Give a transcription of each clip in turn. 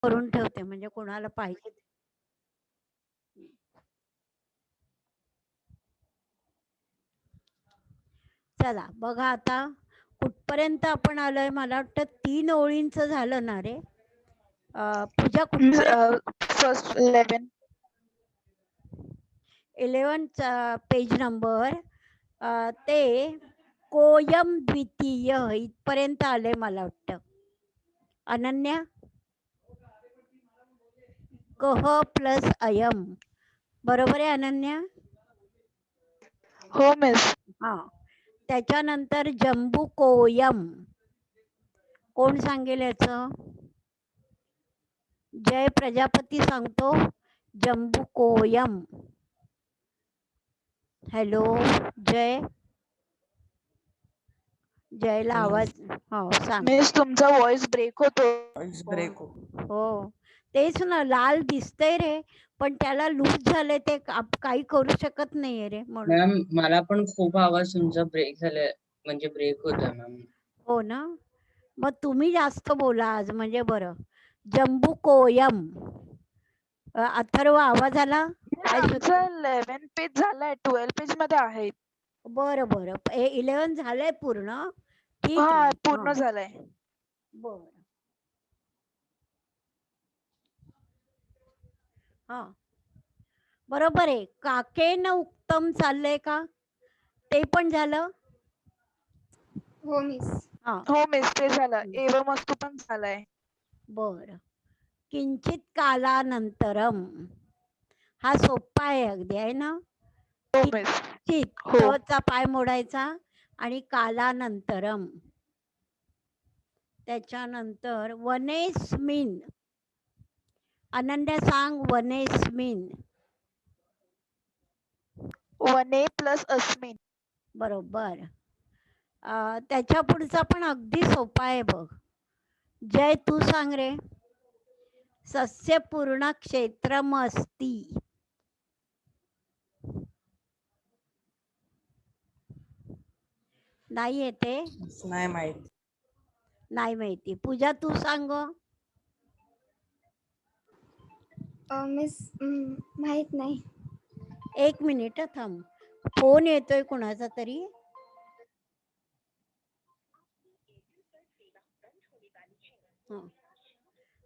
करून ठेवते म्हणजे कोणाला पाहिजे. चला बघा आता कुठपर्यंत आपण आलोय. मला वाटतं 3 ओळींचं झालं ना रे. पूजा कुठपर्यंत? फर्स्ट 11. 11 पेज नंबर ते कोयम द्वितीय इथपर्यंत आले मला वाटतं. अनन्या, कह प्लस अयम बरोबर आहे अनन्या? हो मिस. हा, त्याच्यानंतर जंबू कोयम. कोण सांगेल याचं? जय प्रजापती सांगतो जंबू कोयम. हॅलो जय. जयला आवाज. हो सांग. मिस तुमचा व्हॉइस ब्रेक होतो. हो तेच ना, लाल दिसतंय रे पण त्याला लूज झाले ते काही करू शकत नाहीये रे म्हणून. मॅम मला पण खूप आवाज तुमचा ब्रेक झालाय, म्हणजे ब्रेक होतोय मॅम. हो ना, मग तुम्ही जास्त बोला आज म्हणजे बरं. जंबू कोयम. अथर्व आवाज आला? काय आमचा 11 पेज झालाय, 12 पेज मध्ये आहे. बरं बरं, 11 झालंय पूर्ण. ठीक हा आहे. पूर्ण झालाय. बरं. हा बरोबर आहे. काकेन उत्तम चाललंय का? ते पण झालं? हो मिस. हा हो मिस ते झालं. एवं वस्तू पण झालाय. बर. किंचित कालानंतरम हा सोपा आहे अगदी, आहे ना? हो मिस. किंचित हो. चा पाय मोडायचा आणि कालानंतरम. त्याच्यानंतर वनेस्मिन. अनन्या सांग वनेस्मिन. वने प्लस अस्मिन. बरोबर. त्याच्या पुढचा पण अगदी सोपा आहे बघ. जय तू सांग रे. सस्यपूर्ण क्षेत्रमस्ती. नाही येते? नाही माहित. नाही माहिती. पूजा तू सांग. मिस माहित नाही. 1 मिनिट थांब, फोन येतोय कोणाचा तरी.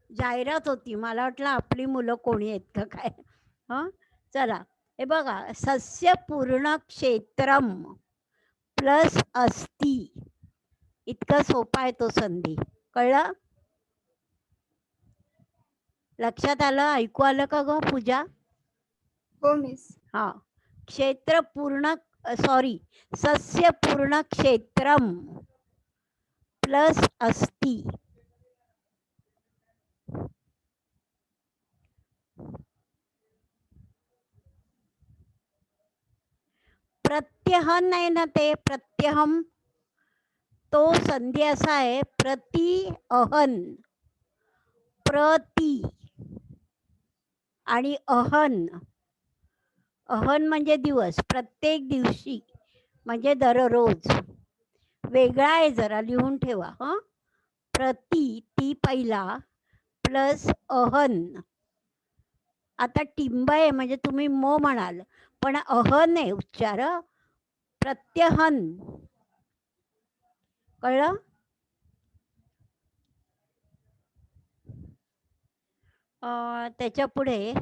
जाहिरात होती, मला वाटलं आपली मुलं कोणी आहेत का काय. हा चला, हे बघा सस्यपूर्ण क्षेत्रम प्लस अस्ती. इतका सोपा आहे तो संधी. कळलं? लक्षात आलं? ऐकू आलं का ग पूजा? हो मिस. हा, क्षेत्र पूर्ण सॉरी सस्य पूर्ण क्षेत्रम प्लस अस्ति. प्रत्यहन आहे ना ते, प्रत्यहम. तो संधी असा आहे प्रति अहन, प्रति आणि अहन. अहन म्हणजे दिवस, प्रत्येक दिवशी म्हणजे दररोज. वेगळा आहे जरा, लिहून ठेवा. हा, प्रति ती पहिला प्लस अहन. आता टिंब आहे म्हणजे तुम्ही मो म्हणाल पण अहन आहे उच्चार. प्रत्यहन. कळलं? त्याच्या पुढे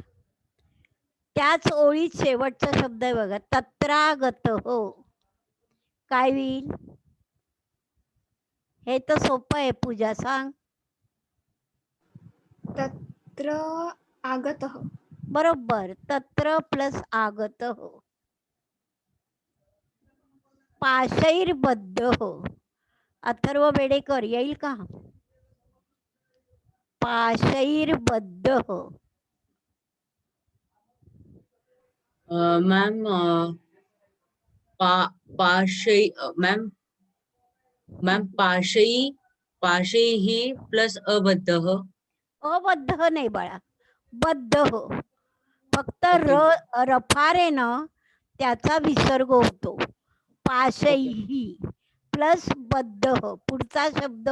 त्याच ओळीत शेवटचा शब्द आहे बघा, तत्रागत हो. काय होईल? हे तर सोपं आहे. पूजा सांग. तत्र आगतः. बरोबर, तत्र प्लस आगत हो. पाशैर्बद्ध हो. अथर्व बेडेकर येईल का? पाशैर्बद्ध हो. मॅम पाशई मॅम मॅम पाशई प्लस अबद्ध. अबद्ध नाही बाळा, बद्ध हो. फक्त ओके. रफार आहे ना त्याचा विसर्ग होतो. पाशैही प्लस बद्ध हो. पुढचा शब्द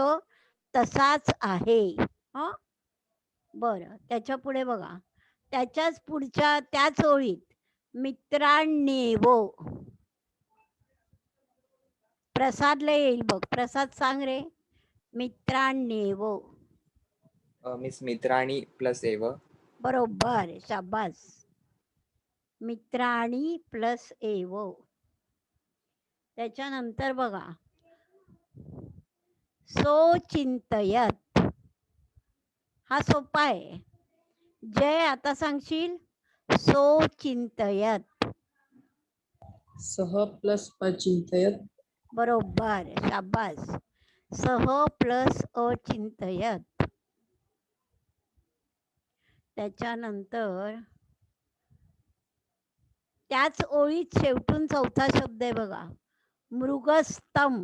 तसाच आहे. बरं, त्याच्या पुढे बघा, त्याच्याच पुढच्या त्याच ओळीत मित्रांनेवो. प्रसादला येईल बघ. प्रसाद सांग रे. मित्रांनेवो. मिस मित्राणी प्लस एव. बरोबर, शाबास. मित्राणी प्लस एव. त्याच्यानंतर बघा, सोचिंतयत. हा सोपा आहे. जय, आता सांगशील. सोचिंतयत. सह प्लस अचिंतयत. बरोबर, शाबास. सह प्लस अचिंतयत. त्याच्यानंतर त्याच ओळीत शेवटून चौथा शब्द आहे बघा, मृगस्तम.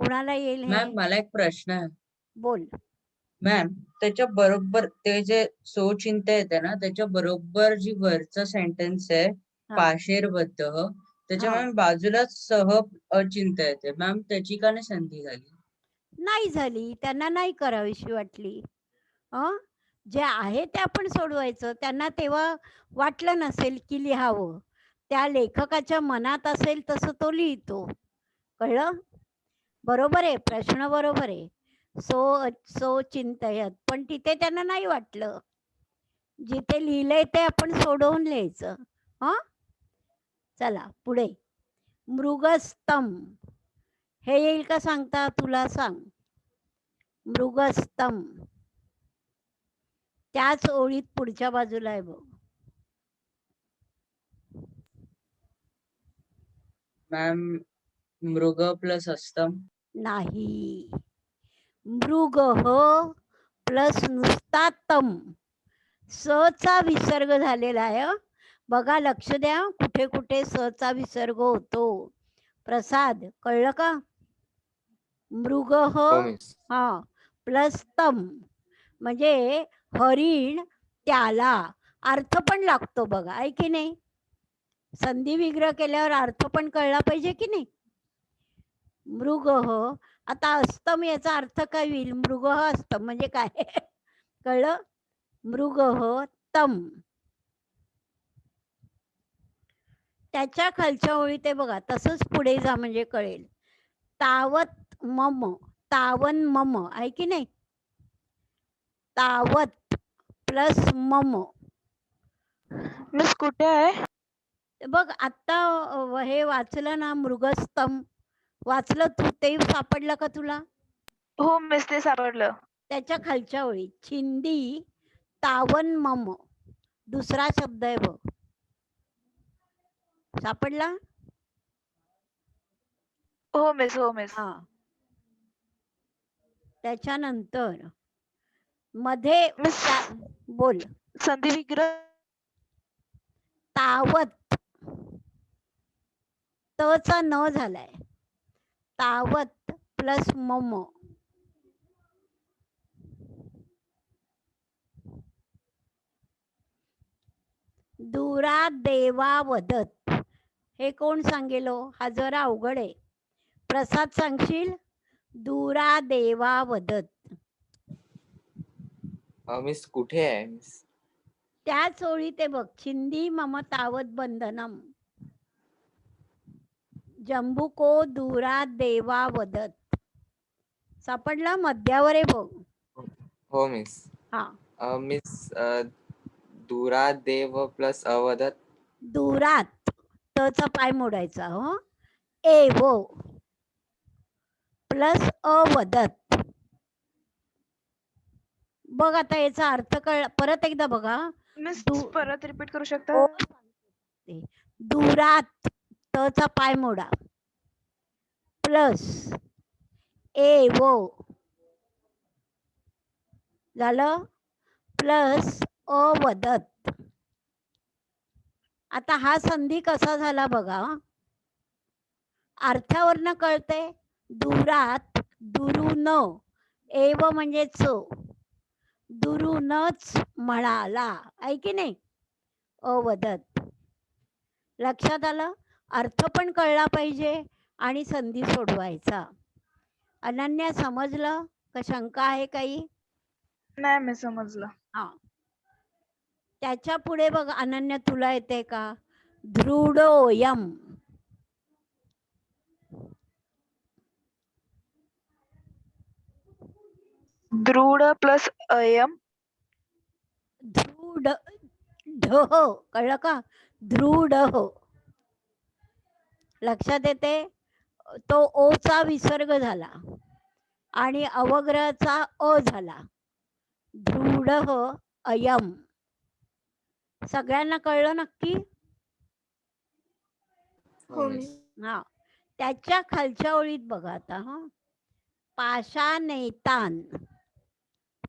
कोणाला येईल हे? मॅम मला एक प्रश्न आहे. बोल. मॅम त्याच्या बरोबर ते जे सोचिंता येते ना, त्याच्या बरोबर जी वरचं सेंटेन्स आहे हा. पाशेरबद्ध, त्याच्या हा. मॅम बाजूलाच सह अचिंता येते. मॅम त्याची का नाही संधी झाली? नाही झाली, त्यांना नाही करावीशी वाटली. जे आहे ते आपण सोडवायचं. त्यांना तेव्हा वाटलं नसेल की लिहावं. त्या लेखकाच्या मनात असेल तसं तो लिहितो. कळलं? बरोबर आहे, प्रश्न बरोबर आहे. सो चिंतयत, पण तिथे त्यांना नाही वाटलं. जिथे लिहिलंय ते आपण सोडवून लिहायचं. चला पुढे. मृगस्तम हे येईल का सांगता? तुला सांग. मृगस्तम. त्याच ओळीत पुढच्या बाजूला आहे बघ. मॅम मृग प्लस अस्तम. नाही, मृग प्लस नुसता तम. चा विसर्ग झालेला आहे. बघा, लक्ष द्या, कुठे कुठे चा विसर्ग होतो. प्रसाद, कळलं का? मृग हो मिस. हा प्लस तम म्हणजे हरिण, त्याला अर्थ पण लागतो बघा, आहे की नाही? संधी विग्रह केल्यावर अर्थ पण कळला पाहिजे की नाही? मृग. आता अस्तम याचा अर्थ काय होईल? मृग अस्तम म्हणजे काय? कळलं? मृग तम. त्याच्या खालच्या ओळीत आहे बघा, तसंच पुढे जा म्हणजे कळेल. तावत मम. तावन मम, आहे की नाही? तावत प्लस मम. मिस कुठे आहे? बघ, आता हे वाचलं ना, मृगस्तम वाचलं तू, ते सापडलं का तुला? हो मिस, ते सापडलं. त्याच्या खालच्या ओळीत छिंदी तावन मम दुसरा शब्द आहे बघ, सापडला? हो मिस, हो मिस. हा. त्याच्यानंतर मध्ये मिस बोल. संधी विग्रह. तावत. चा न झालाय. तावत प्लस मम. दूरा देवा वदत. हे कोण सांगेल? हा जरा अवघड आहे. प्रसाद सांगशील? दूरा देवा वदत. मिस कुठे आहे मिस? त्याच ओळीत आहे बघ, छिंदी मम तावत बंधनम. जंबुको दूरा देवा वदत. सापडला? मध्यावर आहे बघ. हो मिस. हा. मिस दूरा देव प्लस अवदत. दूरात चा पाय मोडायचा. एवो प्लस अवदत. बघ, आता याचा अर्थ कळ, परत एकदा बघा. मिस परत रिपीट करू शकता? दूरात चा पाय मोडा प्लस एवो झालं प्लस अवदत. आता हा संधी कसा झाला बघा, अर्थावरनं कळते. दूरात दुरून, एव म्हणजे चो, दुरूनच म्हणाला, आहे की नाही? अवदत. लक्षात आलं? अर्थ पण कळला पाहिजे आणि संधी सोडवायचा. अनन्या, समजलं का? शंका आहे काही? नाही मी समजलं. हा त्याच्या पुढे बघ अनन्या तुला येते का दृढोयम दृढ प्लस अयम. दृढ ढ कळलं का दृढ लक्षात येते तो ओचा विसर्ग झाला आणि अवग्रहाचा अ झाला दृढ अयम सगळ्यांना कळलं नक्की हो हो मिस मिस. हा त्याच्या खालच्या ओळीत बघा आता हा पाषाणेतान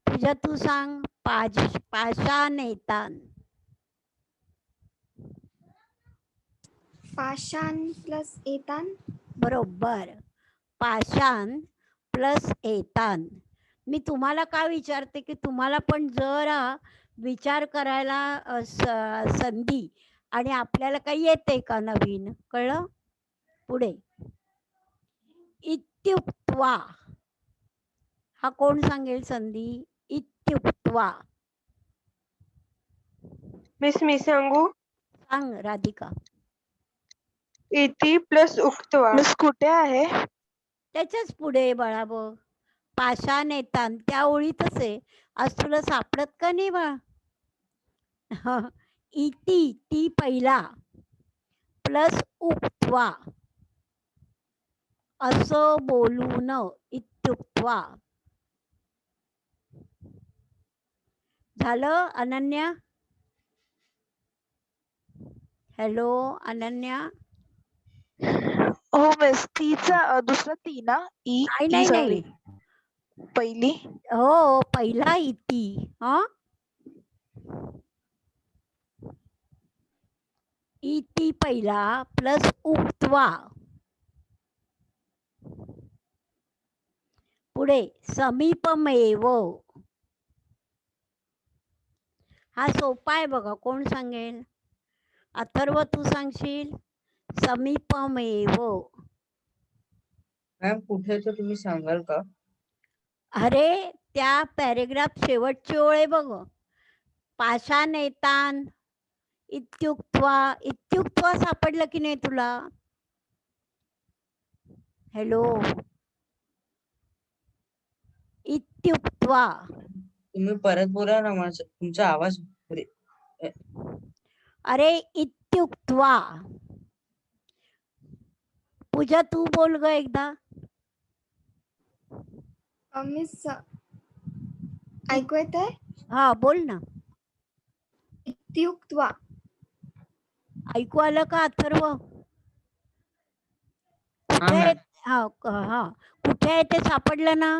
तुझ्या तू सांग पाषाणेतान पाषाण प्लस एतान बरोबर पाषाण प्लस एतान मी तुम्हाला का विचारते की तुम्हाला पण जरा विचार करायला संधी आणि आपल्याला काही येते का नवीन कळलं पुढे इत्युक्त्वा हा कोण सांगेल संधी इत्युक्त्वा मिस मी सांगू सांग राधिका इति प्लस उक्तवा मिस कुठे आहे? त्याच्याच पुढे बाळा बघ पाषाण येतान त्या ओळीतच आहे आज तुला सापडत का नाही बाळा इति ती पहिला प्लस उक्त्वा असं बोलून इत्युक्त्वा झालं अनन्या हॅलो अनन्या हो मिस तीचा दुसरा ती ना ई नाही ई नाही सॉरी नाही पहिली. हो पहिला इति हा इति पहिला प्लस उक्त्वा पुढे समीपमेव हा सोपा आहे बघा कोण सांगेल अथर्व तू सांगशील समीपमेव मॅम कुठे तर तुम्ही सांगाल का अरे त्या पॅरेग्राफ शेवटची ओळ आहे बघ पाषाणेतान इत्युक्त्वा सापडलं की नाही तुला हॅलो इत्युक्त्वा तुम्ही परत बोला ना माझा तुमचा आवाज अरे इत्युक्त्वा पूजा तू बोल ग एकदा मिस ऐकू येत आहे हा बोल ना इत्युक्त्वा ऐकू आलं का अथर्व हा कुठे आहे? मॅम हा कुठे आहे ते सापडलं ना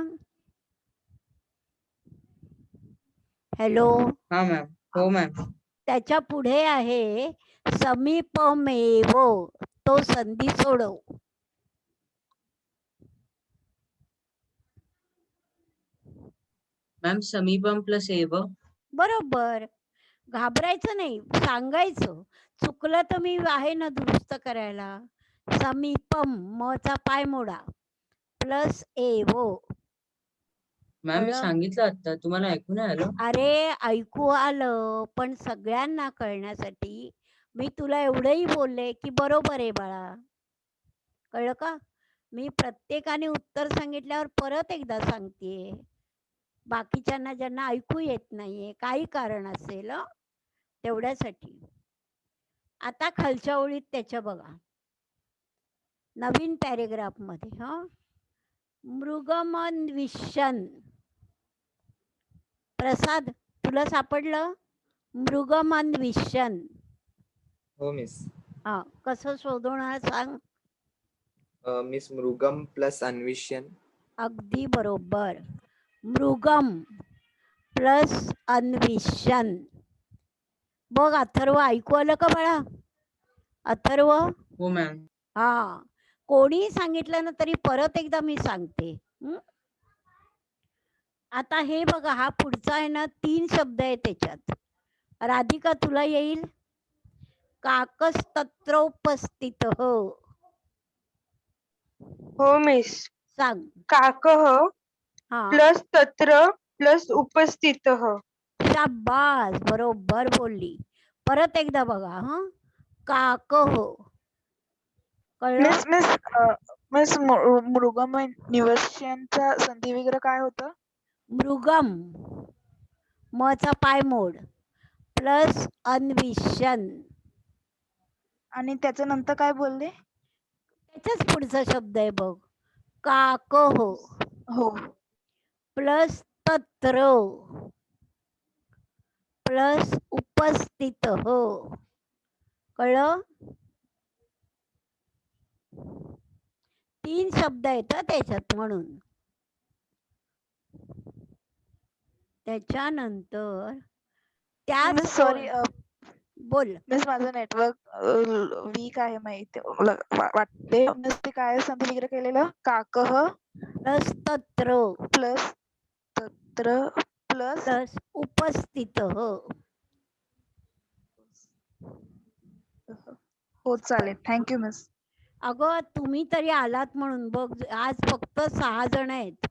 हॅलो हा मॅम हो मॅम त्याच्या पुढे आहे समीपमेव तो संधी सोडव मॅम समीपम प्लस एव बरोबर घाबरायचं नाही सांगायचं चुकलं तर मी आहे ना दुरुस्त करायला समीपम मचा पाय मोडा प्लस एवो मॅम मी कळलं? सांगितलं आता तुम्हाला ऐकू नाही आलं अरे ऐकू आलं पण सगळ्यांना कळण्यासाठी मी तुला एवढंही बोलले की बरोबर आहे बाळा कळलं का मी प्रत्येकाने उत्तर सांगितल्यावर परत एकदा सांगतेय बाकीच्यांना ज्यांना ऐकू येत नाहीये काही कारण असेल तेवढ्यासाठी आता खालच्या ओळीत त्याच्या बघा नवीन पॅरेग्राफ मध्ये मृगमन्विष्यन प्रसाद तुला सापडलं मृगमन्विष्यन हो मिस. हा कसं शोधणार सांग मिस मृगम प्लस अन्विष्यन. अगदी बरोबर मृगम प्लस अन्विष्यन बघ अथर्व ऐकू आलं का बाळा अथर्व हो मॅम हा कोणी सांगितलं ना तरी परत एकदा मी सांगते आता हे बघा हा पुढचा आहे ना 3 शब्द आहे त्याच्यात राधिका तुला येईल काकस्तत्रोपस्थित हो मिस सांग काकः हा प्लस तत्र प्लस उपस्थितः. शाबास, बरोबर बोलली. परत एकदा बघा हा. काकह. कळलं? मिस मिस मिस मृगम निवर्षांचा संधी वगैरे काय होतं? मृगम, मचा पाय मोड प्लस अन्विषण. आणि त्याच्या नंतर काय बोलले? त्याच्याच पुढचा शब्द आहे बघ. काकह हो. प्लस तत्र प्लस उपस्थित. कळलं? 3 शब्द आहेत हं त्याच्यात म्हणून. त्याच्यानंतर त्याच मिस सॉरी बोल. मिस माझं नेटवर्क वीक आहे माहिती वाटते. मिस ते काय संधी वगैरे केलेलं? काकह प्लस तत्र प्लस तत्र प्लस प्लस उपस्थित. हो चालेल. Thank you miss. अगं तुम्ही तरी आलात म्हणून बघ. आज फक्त 6 जण आहेत.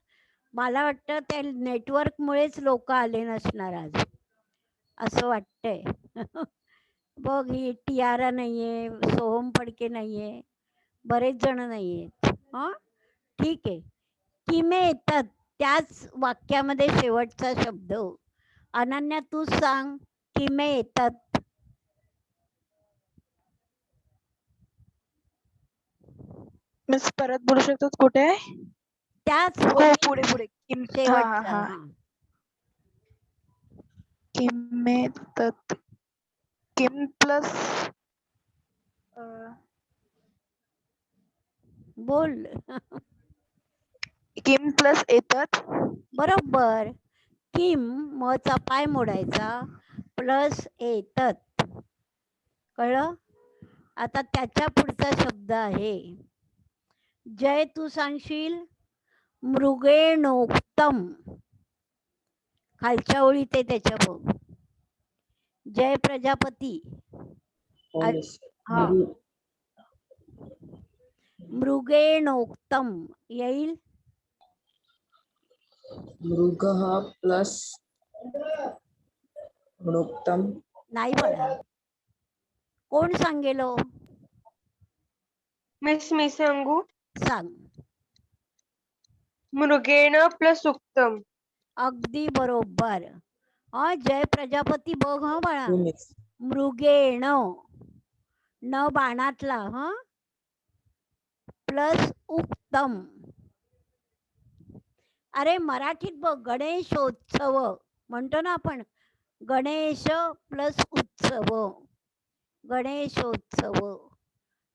मला वाटतं त्या नेटवर्कमुळेच लोक आले नसणार आज, असं वाटतंय. बघ ही टियारा नाहीये, सोहम फडके नाहीये, बरेच जण नाहीयेत. हा ठीक आहे. किमे येतात त्याच वाक्यामध्ये शेवटचा शब्द. अनन्या तूच सांग, किमे येतात. मिस परत बोलू शकतात कुठे आहे? त्याच हो ओळीत पुढे पुढे. हा हा शेवटचा. हा. हा. किम तत् किम प्लस बोल. किम प्लस येतात. बरोबर. किम मचा पाय मोडायचा प्लस येतत. कळलं? आता त्याच्या पुढचा शब्द आहे. जय तू सांगशील. मृगेणोक्तम. खालच्या ओळीत आहे त्याच्या बघ. जय प्रजापती. हो मिस. हा. मृगेणोक्तम येईल. मृगः प्लस मृक्तम. नाही बाळा. कोण सांगेल हो? मिस मी सांगू. सांग. मृगेण प्लस उक्तम. अगदी बरोबर. हा जय प्रजापती बघ हा बाळा. हो मिस. मृगेण न बाणातला हा प्लस उक्तम. अरे मराठीत बघ गणेशोत्सव म्हणतो ना आपण. गणेश प्लस उत्सव. गणेशोत्सव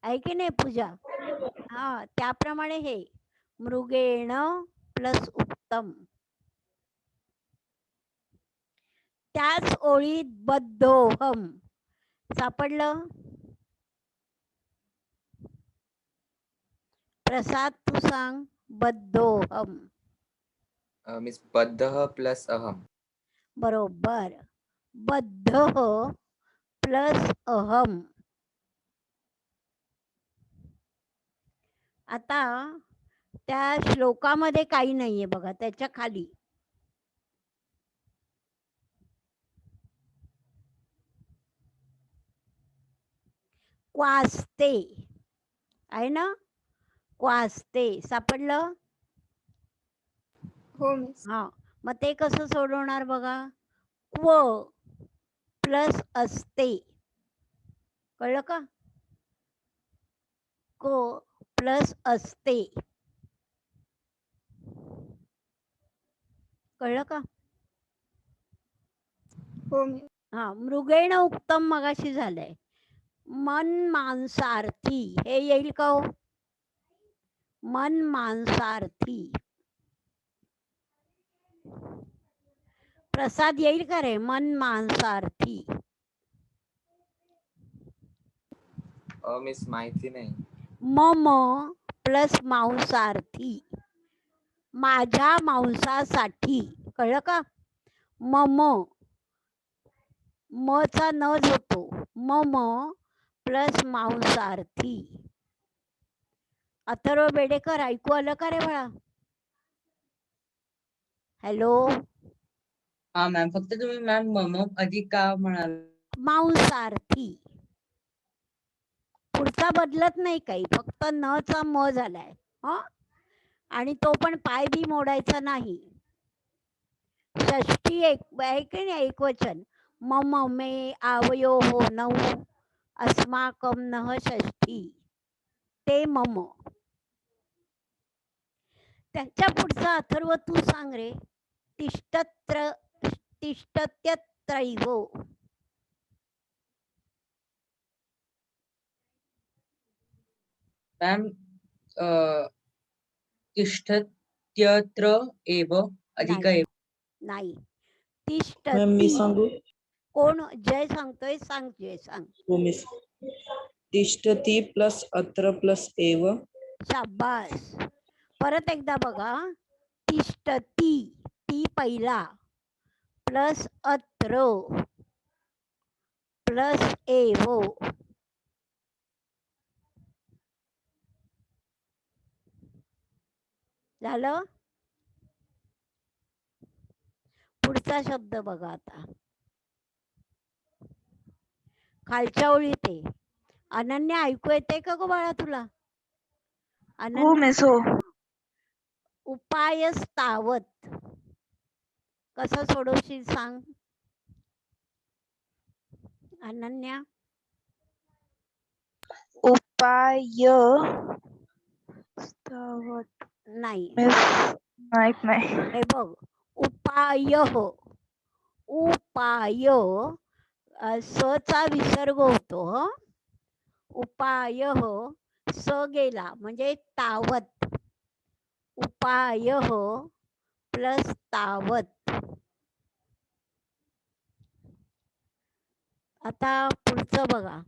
आहे की नाही पूजा? हा त्याप्रमाणे हे मृगेण प्लस उत्तम. त्याच ओळीत बद्धोहम सापडलं. प्रसाद तू सांग. बद्धोहम. मिस बद्धः प्लस अहम. बरोबर. बद्ध प्लस अहम. आता त्या श्लोकामध्ये काही नाहीये बघा त्याच्या खाली. क्वास्ते आहे ना. क्वास्ते सापडलं. हो मिस. हा मग ते कसं सोडवणार बघा. क्व प्लस असते. कळलं का? को प्लस असते. कळलं का? हो मिस. हा मृगेण उत्तम मगाशी झालंय. मन मांसार्थी हे येईल का हो? मन मांसार्थी. प्रसाद येईल का रे? मन मांसार्थी. मिस माहिती नाही. मम प्लस मांसार्थी. माझ्या मांसासाठी. कळलं का? मम मचा नज होतो. मम प्लस मांसार्थी. अथर्व बेडेकर ऐकू आलं का रे बाळा? हॅलो. हा मॅम, फक्त तुम्ही मॅम मम अधिक का म्हणाल? मांसार्थी. पुढचा बदलत नाही काही, फक्त न चा म झालाय. ह आणि तो पण पाय बी मोडायचा नाही. षष्टी एक आहे की नाही, एकवचन. मम मे आवयो हो नऊ अस्माकम नः षष्ठी, ते मम. त्याच्या पुढचा अथर्व तू सांग रे. तिष्ठत्र तिष्ठत्यत्रैव. मॅम तिष्ठत्यत्र एव अधिक नाही एव. नाही. मॅम मी तिष्ठती. सांगू? कोण जय सांगतोय? सांग जय, सांग. हो मिस. तिष्ठती प्लस अत्र प्लस एव. शाबास. परत एकदा बघा. तिष्ठती, ती पहिला, प्लस अत्र प्लस एव. झालं. पुढचा शब्द बघा आता. खालच्या ओळीत आहे. अनन्या ऐकू येते का गो बाळा तुला? हो अनन्या. मिस हो. उपायस्तावत कसं सोडवशील सांग अनन्या. उपाय स्तावत. नाही, मिस माहित नाही. हे बघ. उपाय, उपाय स चा विसर्ग होतो. हं? उपाय स गेला म्हणजे तावत. उपाय प्लस तावत. आता पुढचं बघा.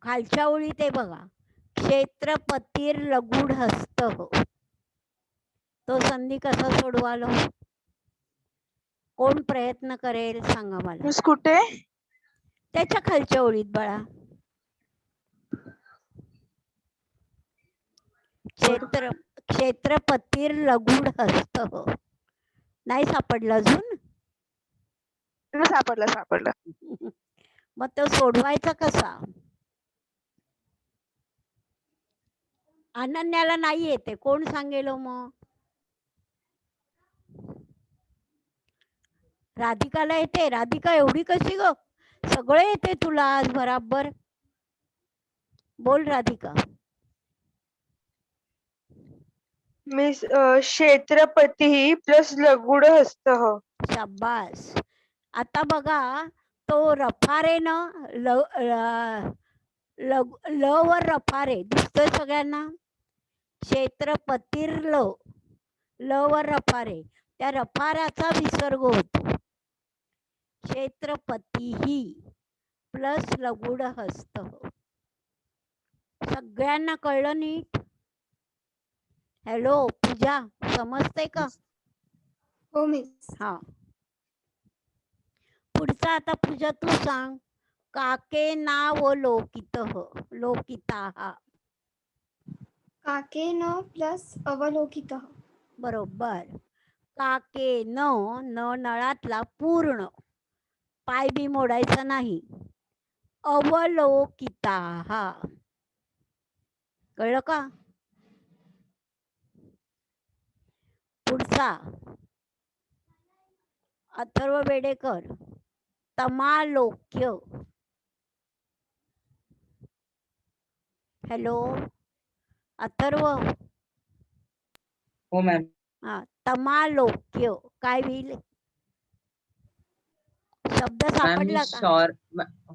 खालच्या ओळीत आहे बघा. क्षेत्रपतीर लगूढ हस्त. तो संधी कसा सोडवालो? कोण प्रयत्न करेल सांगा मला. मिस कुठे? त्याच्या खालच्या ओळीत बाळा. क्षेत्रपतीर लगूढ हस्त. नाही सापडलं अजून? सापडलं सापडलं. मग तो सोडवायचा कसा? अनन्याला नाही येते, कोण सांगेल मग? राधिकाला येते. राधिका एवढी कशी ग? सगळं येते तुला आज बराबर. बोल राधिका. मिस क्षेत्रपती प्लस लगूढ हस्त. शाबास. आता बघा तो रफारे न ल वर रफारे दिसतोय सगळ्यांना. क्षेत्रपतीर ल वर रफारे, त्या रफाऱ्याचा विसर्ग होतो. क्षेत्रपती प्लस लगूढ हस्त. सगळ्यांना कळलं नीट? हॅलो पूजा, समजते का? हो मिस. हा. पुढचा आता पूजा तू सांग. काके नाव लोकित लोकिता. काकेन प्लस अवलोकित. बरोबर. काके न नळातला पूर्ण, पाय बी मोडायचा नाही. अवलोकिता. कळलं का? पुढचा अथर्व बेडेकर. तमालोक्य. हॅलो अथर्व. हो मॅम. हा, तमालोक्य काय होईल? शब्द मॅम मी सापडला का? शॉर.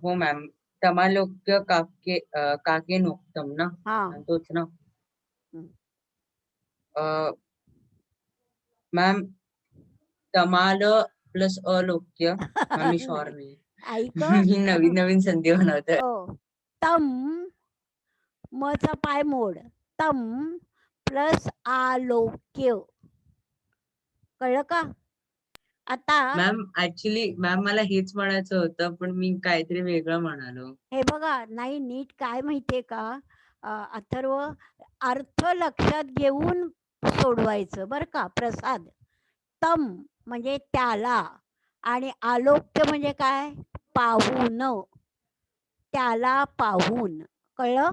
हो मॅम. तमालोक्य काके नोक्तम ना, हा. तोच ना. हम्म. मॅम तमाल प्लस अलोक्य. मॅम मी शॉर नाही. ऐक. मी नवीन नवीन संधी बनवतोय. हो. तम मचा पाय मोड. तम प्लस आलोक्य. कळलं का? आता मॅम ऍक्च्युली मॅम मला हेच म्हणायचं होतं, पण मी काहीतरी वेगळं म्हणालो. हे बघा, नाही नीट काय माहितीये का अथर्व, अर्थ लक्षात घेऊन सोडवायचं बरं का. प्रसाद. तम म्हणजे त्याला आणि आलोक्य म्हणजे काय? पाहून. त्याला पाहून. कळलं?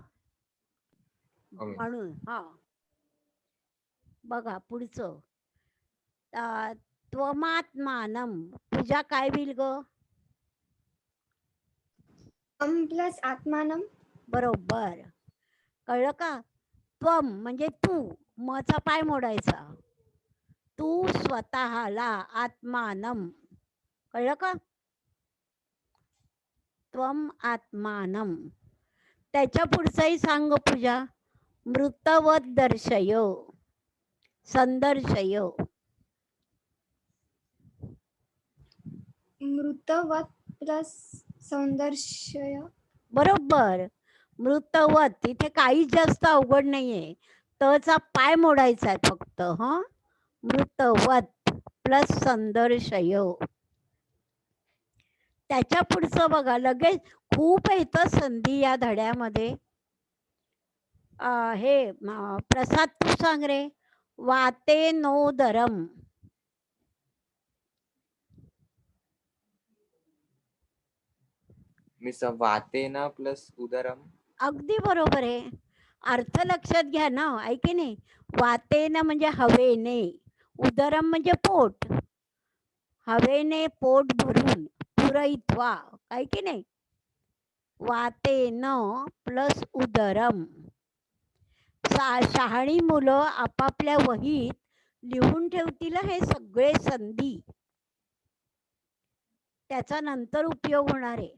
हो मिस. म्हणून हा बघा पुढचं. त्वमात्मानम. तुझ्या काय होईल ग? प्लस आत्मानम. बरोबर. कळलं का? त्वम म्हणजे तू. मचा पाय मोडायचा. तू स्वतःला. आत्मानम. कळलं का? त्वम आत्मानम. त्याच्या पुढचंही सांग पूजा. मृतवत दर्शय. संदर्शय. मृतवत प्लस सौंदर्य. बरोबर. मृतवत. इथे काहीच जास्त अवघड नाहीये. तचा पाय मोडायचा आहे फक्त. ह मृतवत प्लस संदर्शय. त्याच्या पुढचं बघा. लगेच खूप येतं संधी या धड्यामध्ये. हे प्रसाद तू सांग रे. वाते नोदरम. Miss वातेन plus उदरम. अगदी बरोबर आहे. अर्थ लक्षात घ्या ना. आहे की नाही? वातेनं म्हणजे हवेने. उदरम म्हणजे पोट. हवेने पोट भरून पुरईत्वा. आहे की नाही? वातेनं प्लस उदरम. शहाणी मुलं आपापल्या वहीत लिहून ठेवतील हे सगळे संधी. त्याचा नंतर उपयोग होणार आहे.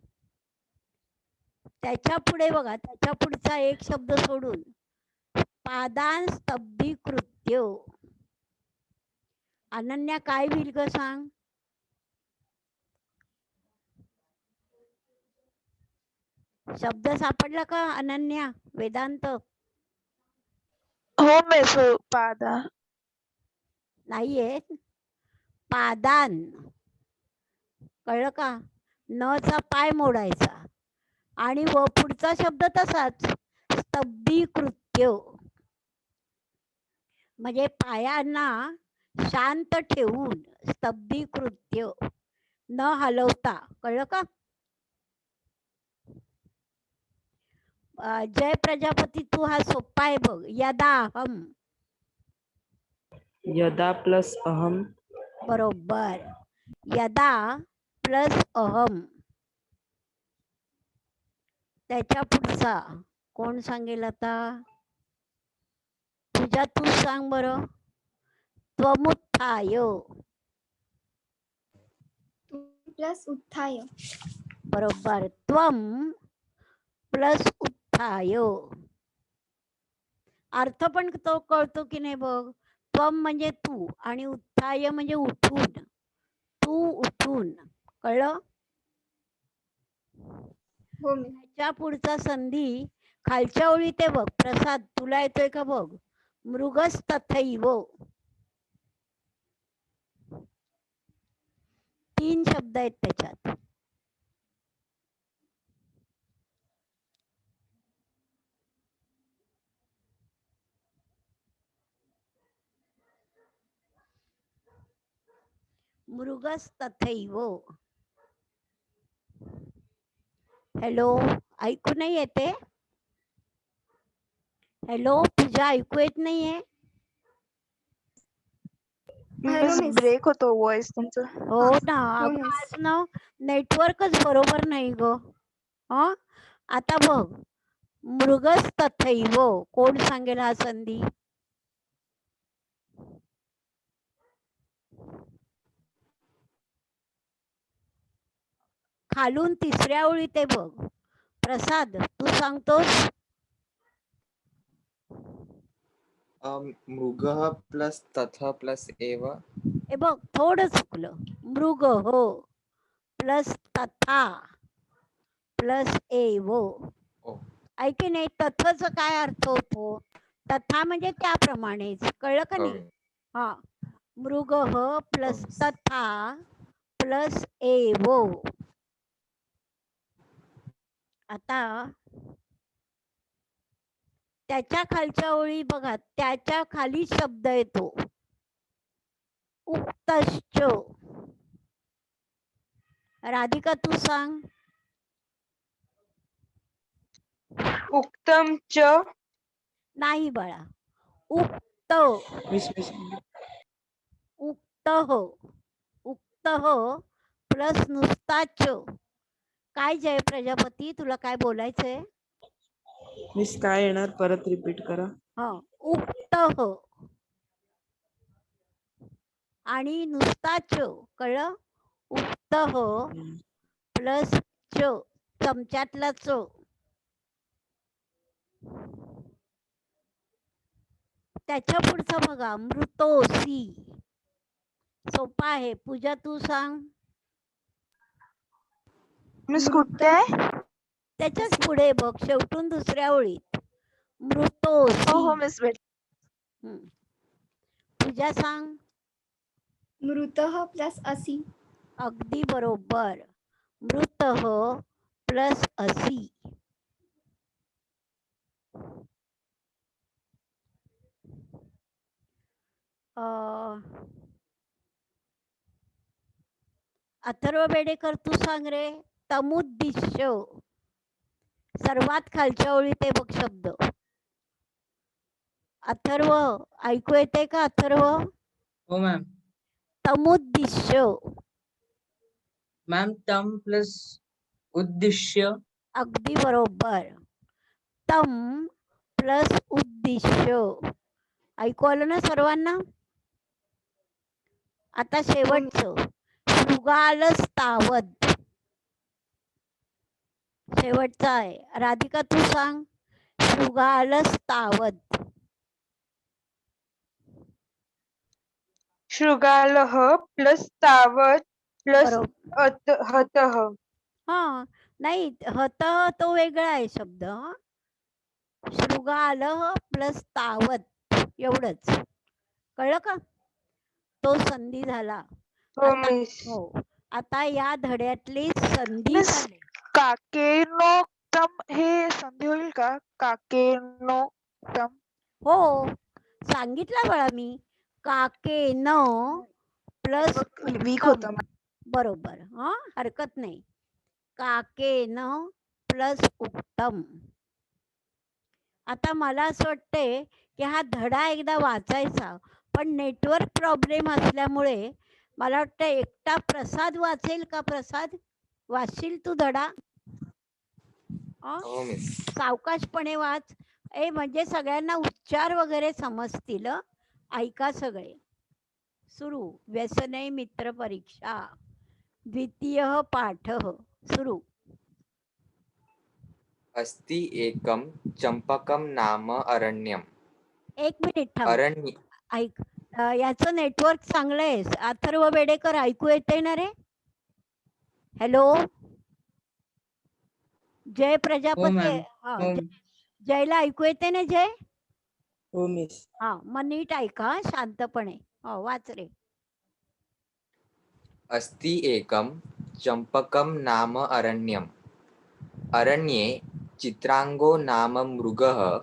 त्याच्या पुढे बघा. त्याच्या पुढचा एक शब्द सोडून. पादान स्तब्धीकृत्य. अनन्या काय होईल ग सांग? शब्द सापडला का अनन्या? वेदांत हो मिस. पादा. नाहीये. पादान. कळलं का? नचा पाय मोडायचा. आणि व पुढचा शब्द तसाच. स्तब्धीकृत्य. म्हणजे पायांना शांत ठेवून. स्तब्धीकृत्य. न हलवता. कळलं का? जय प्रजापती तू हा सोपा आहे बघ. यदाहम. यदा प्लस अहम. बरोबर. यदा प्लस अहम. त्याच्या पुढचा कोण सांगेल आता? तुझ्या तू सांग बरं. त्वमुत्थाय. प्लस उत्थाय. बरोबर. त्वम प्लस उत्थाय. अर्थ पण तो कळतो की नाही बघ. त्वम म्हणजे तू आणि उत्थाय म्हणजे उठून. तू उठून. कळलं? हो मिस. त्याच्या पुढचा संधी खालच्या ओळीत आहे बघ. प्रसाद तुला येतोय का बघ. मृगस्तथैव. 3 शब्द आहेत त्याच्यात. मृगस्तथैव. हॅलो ऐकू नाही येते? हॅलो पूजा ऐकू येत नाहीये? Hello miss miss. ब्रेक होतो वॉइस तुमचं. हो ना. हो अगं मिस. आज ना नेटवर्कच बरोबर नाही ग. हा आता बघ. मृगस्तथैव. कोण सांगेल हा संधी? खालून तिसऱ्या ओळीत आहे बघ. प्रसाद तू सांगतोस? मृग प्लस तथ प्लस एव. हे बघ थोडं चुकलं. मृग हो प्लस तथा प्लस एव. ओ. ऐकी नाही? तथच काय अर्थ होतो? तथा म्हणजे त्याप्रमाणेच. कळलं का हो नाही? हा. मृग प्लस मिस. तथा प्लस एव. आता त्याच्या खालच्या ओळी बघा, त्याच्या खाली शब्द येतो उक्तश्च. राधिका तू सांग. उक्तम च नाही बाळा, उक्त मिस मिस उक्त उक्त प्लस नुसता च. काय जय प्रजापती, तुला काय बोलायचंय? मिस काय येणार परत रिपीट करा. हा, उक्त आणि नुसता च. कळलं? उक्त प्लस च, चमच्यातला च. त्याच्या पुढचं बघा, मृतोसी. सोपा आहे. पूजा तू सांग. मिस मृत कुठे आहे? त्याच्याच पुढे बघ, शेवटून दुसऱ्या ओळीत हो मृतोसी. हो मिस भेट. हम्म. पूजा सांग. मृतः प्लस असी. अगदी बरोबर. मृत प्लस असी. अथर्व बेडेकर तू सांग रे. तमुद्दिश्य. सर्वात खालच्या ओळीत आहे बघ शब्द. अथर्व ऐकू येते का अथर्व? हो मॅम. तमुद्दिश्य. मॅम तम प्लस उद्दिश्य. अगदी बरोबर. तम प्लस उद्दिश्य. ऐकू आलं ना सर्वांना? आता शेवटचं, शृगालस्तावद. शेवटचा आहे. राधिका तू सांग. शृगालस्तावद. शृगालः प्लस तावत प्लस बरोबर. हतः. हा, नाही हत तो वेगळा आहे शब्द. शृगालः प्लस तावत एवढंच. कळलं का? तो संधी झाला. हो आता मिस. हो, आता या धड्यातली संधी मिस झाली. काकेनोक्तम हे संधी होईल का? काकेनोक्तम. हो, सांगितलं बाळा मी. काकेन प्लस वीक उत्तम. होतं. बरोबर. हा, हरकत नाही. काकेन प्लस उत्तम. आता मला असं वाटतंय की हा धडा एकदा वाचायचा, पण नेटवर्क प्रॉब्लेम असल्यामुळे मला वाटतं एकटा प्रसाद वाचेल का? प्रसाद वाचशील तू धडा? हो मिस. सावकाशपणे वाच. म्हणजे सगळ्यांना उच्चार वगैरे समजतील. ऐका सगळे. सुरू. व्यसनय मित्र परीक्षा. द्वितीय पाठ सुरू. अस्ति एकं चंपकं नाम अरण्यम. एक मिनिट थांब. अरण्य ऐक. याचं नेटवर्क चांगलं आहे. अथर्व बेडेकर ऐकू येते ना रे? हॅलो, जय हो प्रजापती. मॅम. हा, हो जयला ऐकू येते ना जय? हो मिस. हा, मग नीट ऐका शांतपणे. हो, वाच रे. अस्ति एकं चंपकं नाम अरण्यम. अरण्ये चित्रांगो नाम मृगः,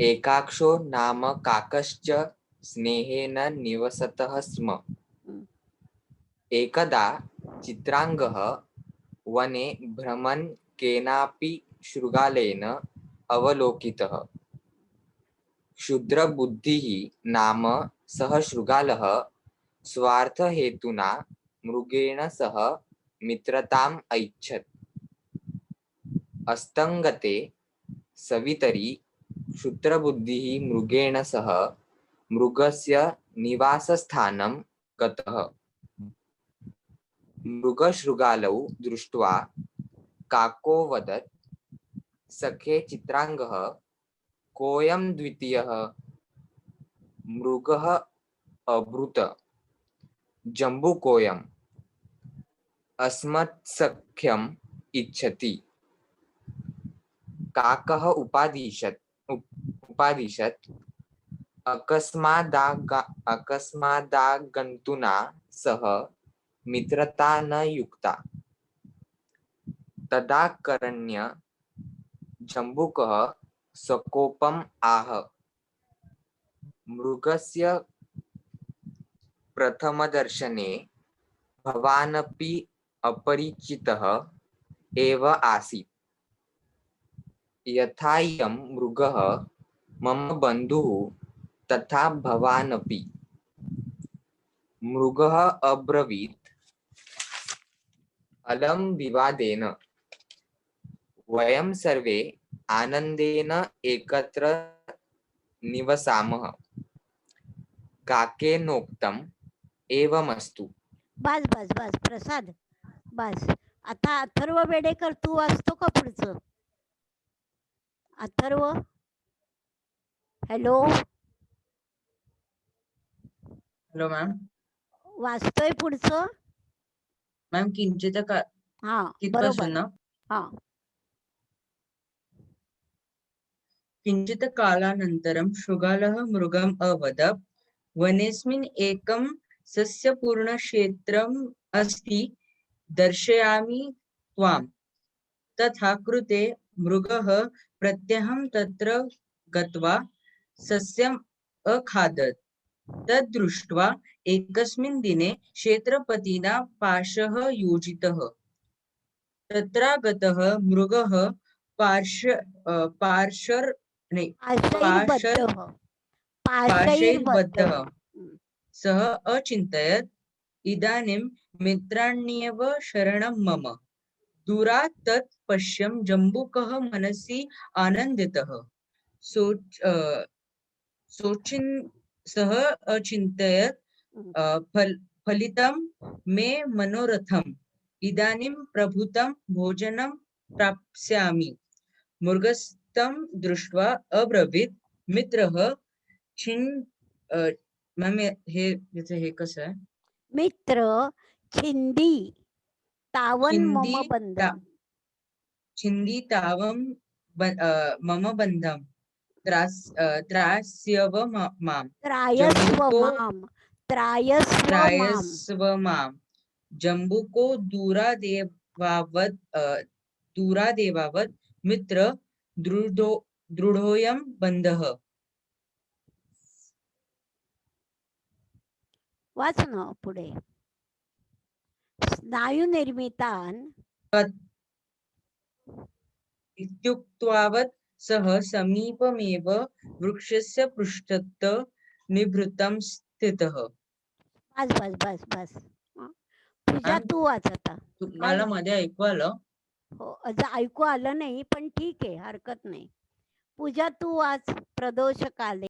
एकाक्षो नाम काकश्च स्नेहेन निवसतः स्म. एकदा चित्रांगः वने भ्रमन् केनापि शृगालेन अवलोकितः. क्षुद्रबुद्धिः नाम सः शृगालः स्वार्थहेतुना मृगेण सह मित्रताम् ऐच्छत्. अस्तङ्गते सवितरि क्षुद्रबुद्धिः मृगेण सह मृगस्य निवासस्थानं गतः. मृगशृगालौ दृष्ट्वा काकोवदत्, सखे चित्रांगः कोऽयं द्वितीयः? मृगः अब्रूत, जम्बूकोऽयम् अस्मत्सख्यम् इच्छति. काकः उपादिशत्, अकस्मादागन्तुना सह मित्रता न युक्ता. तदा करण्य जम्बूकः सकोपम आह मृगस्य प्रथमदर्शने भवानपि अपरिचितः एव आसीत् यथायं मृगः मम बन्धुः तथा भवानपि मृगः अब्रवीत् अलं विवादेन वयं सर्वे आनन्देन एकत्र निवसामः काकेनोक्तम् एवमस्तु. बस बस बस प्रसाद बस. आता अथर्व बेडेकर तू वाचतो का पुढचं? Atharva, hello, hello ma'am. वाचतोय पुढचं? मॅम किंचित हा कितपासून बरोबर. ना? हा किंचित कालानन्तरं शृगालः मृगम् अवदत् वनेऽस्मिन् एकं सस्यपूर्णक्षेत्रम् अस्ति दर्शयामि त्वाम्. तथा कृते मृगः प्रत्यहं तत्र गत्वा सस्यम् अखादत्. तद् दृष्ट्वा एकस्मिन् दिने क्षेत्रपतिना पाशः योजितः. तत्रागतः मृगः पार्श्वैर्बद्धः पाशैर्बद्धः. सः अचिन्तयत् इदानीं मित्राण्येव शरणं मम. दूरात् तत् पश्यन् जम्बूकः मनसि आनन्दितः. सः अचिन्तयत् फलितं मे मनोरथम्. इदानीं प्रभूतं भोजनं प्राप्स्यामि. मृगस्तं दृष्ट्वा अब्रवीत् मित्रः मॅम हे कसं आहे? मित्र छिंदी तावन मम बंधम. छिंदी तावं मम बंधम त्रास्यव माम. त्रायस्व माम. जम्बुको दूरादेवावत् मित्र दृढोऽयं बंधः. वाच ना पुढे. स्नायू निर्मितान इत्युक्त्वावत् सः समीपमेव वृक्षस्य पृष्ठतः निभृतं स्थितः. बस बस बस बस. पूजा तू वाच आता. मला मध्ये ऐकू आलं. हो ऐकू आलं नाही पण ठीक आहे, हरकत नाही. पूजा तू वाच. प्रदोष काले